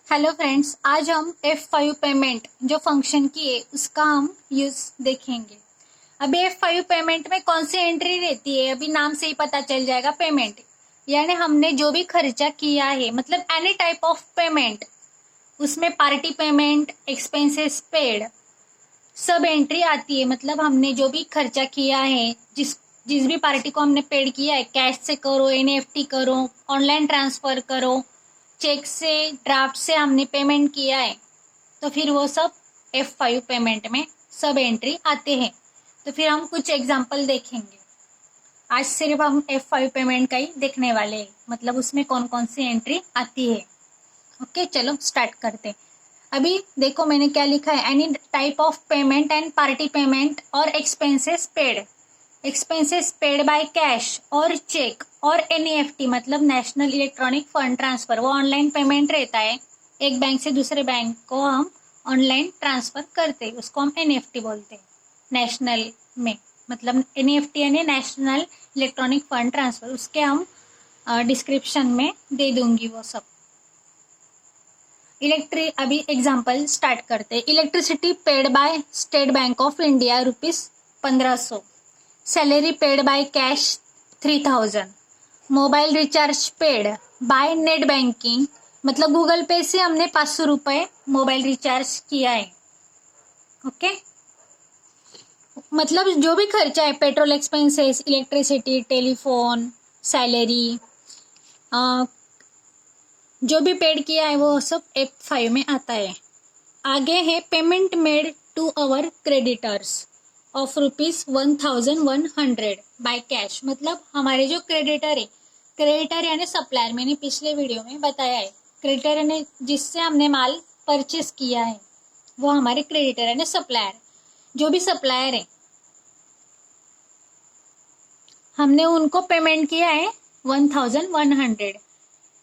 Hello friends, आज हम F5 payment जो फंक्शन की है उसका हम यूज देखेंगे। अभी F5 पेमेंट में कौन सी एंट्री रहती है, अभी नाम से ही पता चल जाएगा। पेमेंट यानी हमने जो भी खर्चा किया है, मतलब एनी टाइप ऑफ पेमेंट, उसमें पार्टी पेमेंट, एक्सपेंसेस पेड, सब एंट्री आती है। मतलब हमने जो भी खर्चा किया है, जिस जिस भी पार्टी को हमने पेड किया है, कैश से करो, एनईएफटी करो, ऑनलाइन ट्रांसफर करो, चेक से, ड्राफ्ट से हमने पेमेंट किया है, तो फिर वो सब F5 पेमेंट में सब एंट्री आते हैं। तो फिर हम कुछ एग्जांपल देखेंगे। आज सिर्फ हम F5 पेमेंट का ही देखने वाले हैं, मतलब उसमें कौन कौन सी एंट्री आती है। ओके, चलो स्टार्ट करते हैं। अभी देखो मैंने क्या लिखा है, any type of payment and party payment और expenses paid. Expenses paid by cash और चेक और एनईएफटी, मतलब नेशनल इलेक्ट्रॉनिक फंड ट्रांसफर, वो ऑनलाइन पेमेंट रहता है। एक बैंक से दूसरे बैंक को हम ऑनलाइन ट्रांसफर करते हैं, उसको हम एनईएफटी बोलते हैं नेशनल में। मतलब एनईएफटी यानी नेशनल इलेक्ट्रॉनिक फंड ट्रांसफर, उसके हम डिस्क्रिप्शन में दे दूंगी वो सब। अभी एग्जांपल स्टार्ट करते हैं। Electricity paid by state bank of India ₹1500। Salary paid by cash 3000। Mobile recharge paid by net banking, मतलब गूगल पे से हमने 500 रुपये मोबाइल रिचार्ज किया है। ओके, मतलब जो भी खर्चा है, petrol expenses, electricity, telephone, salary, जो भी पेड किया है वो सब F5 में आता है। आगे है payment made to our creditors of ₹1100 by cash. मतलब हमारे जो क्रेडिटर है, क्रेडिटर यानी सप्लायर, मैंने पिछले वीडियो में बताया है। क्रेडिटर यानी जिससे हमने माल परचेस किया है, वो हमारे क्रेडिटर यानी सप्लायर। जो भी सप्लायर है, हमने उनको पेमेंट किया है 1100।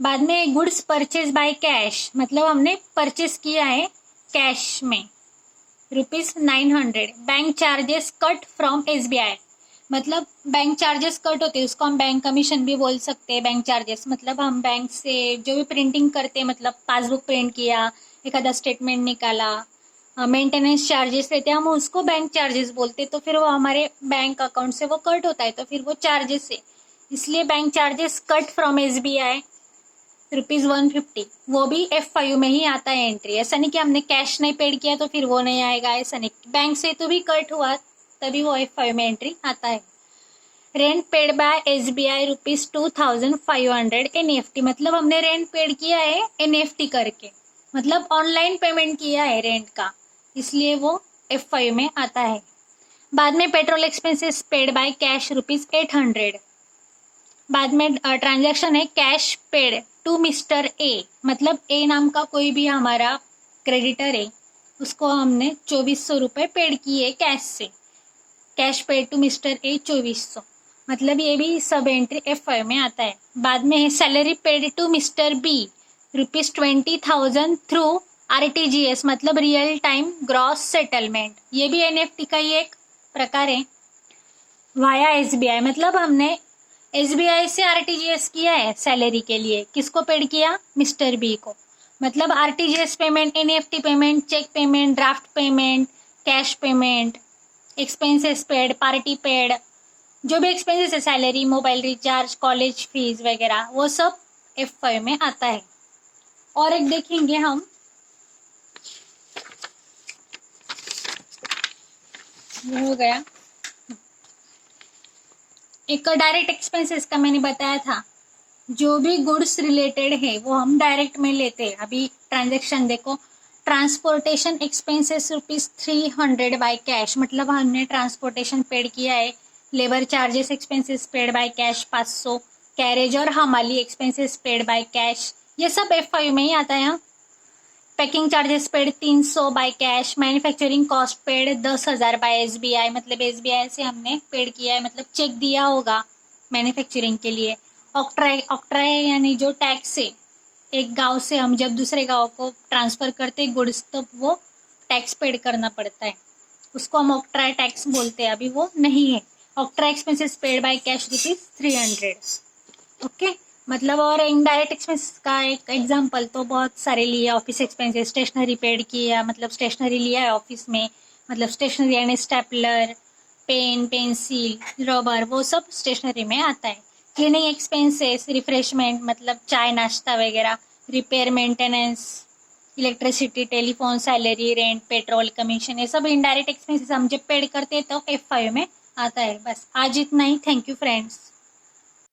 बाद में गुड्स परचेज बाय कैश, मतलब हमने परचेस किया है कैश में ₹900। Bank charges cut from SBI, मतलब बैंक चार्जेस कट होते हैं, उसको हम बैंक कमीशन भी बोल सकते हैं। बैंक चार्जेस मतलब हम बैंक से जो भी प्रिंटिंग करते हैं, मतलब पासबुक प्रिंट किया, एक आधा स्टेटमेंट निकाला, मेंटेनेंस चार्जेस रहते हैं, हम उसको बैंक चार्जेस बोलते हैं। तो फिर वो हमारे बैंक अकाउंट से वो कट होता है, तो फिर वो चार्जेस है, इसलिए bank charges cut from SBI ₹150। वो भी F5 में ही आता है एंट्री। ऐसा नहीं कि हमने कैश नहीं पेड किया तो फिर वो नहीं आएगा, ऐसा नहीं। बैंक से तो भी कट हुआ तभी वो F5 में एंट्री आता है। Rent paid by SBI ₹2500 NEFT, मतलब हमने रेंट पेड किया है एनईएफटी करके, मतलब ऑनलाइन पेमेंट किया है रेंट का, इसलिए वो F5 में आता है। बाद में petrol expenses paid by cash ₹800। बाद में ट्रांजैक्शन है cash paid to mister A, मतलब ए नाम का कोई भी हमारा क्रेडिटर है, उसको हमने 2400 रुपये पेड किए कैश से। Cash paid to mister A 2400, मतलब ये भी सब एंट्री F5 में आता है। बाद में है salary paid to mister B ₹20,000 through RTGS, मतलब रियल टाइम ग्रॉस सेटलमेंट, ये भी एनईएफटी का ही एक प्रकार है। वाया SBI, मतलब हमने SBI से RTGS किया है सैलरी के लिए। किसको पेड किया? मिस्टर बी को। मतलब RTGS payment, NEFT payment, cheque payment, draft payment, cash payment, expenses paid, party paid, जो भी एक्सपेंसेस है, salary, mobile recharge, college fees वगैरह, वो सब F5 में आता है। और एक देखेंगे हम, ये हो गया एक डायरेक्ट एक्सपेंसेस का, मैंने बताया था। जो भी गुड्स रिलेटेड है वो हम डायरेक्ट में लेते हैं। अभी ट्रांजैक्शन देखो, ट्रांसपोर्टेशन एक्सपेंसेस ₹300 बाय कैश, मतलब हमने ट्रांसपोर्टेशन पेड किया है। Labour charges expenses paid by cash 500। Carriage और हमाली एक्सपेंसेस पेड बाय कैश, ये सब F5 में ही आता है। Packing charges paid 300 by cash. Manufacturing cost paid 10,000 by SBI, मतलब SBI से हमने पेड किया है, मतलब चेक दिया होगा मैन्युफैक्चरिंग के लिए। ऑक्ट्राई, ऑक्ट्राई यानी जो टैक्स है, एक गांव से हम जब दूसरे गांव को ट्रांसफर करते गुड्स, तो वो टैक्स पेड करना पड़ता है, उसको हम ऑक्ट्राई टैक्स बोलते हैं। अभी वो नहीं है। ऑक्ट्रा expenses paid by cash ₹300। Okay, मतलब और इनडायरेक्ट एक्सपेंस का एक एग्जांपल तो बहुत सारे लिए, ऑफिस एक्सपेंसेस, स्टेशनरी पेड किया, मतलब स्टेशनरी लिया है ऑफिस में, मतलब स्टेशनरी यानी स्टेपलर, पेन, पेंसिल, रबर, वो सब स्टेशनरी में आता है। क्लीनिंग एक्सपेंसेस, रिफ्रेशमेंट मतलब चाय नाश्ता वगैरह, repair maintenance, electricity, telephone, salary, rent, petrol, commission, ये सब इनडायरेक्ट एक्सपेंसेस हम जब पेड करते हैं तो F5 में आता है। बस आज इतना ही। Thank you friends.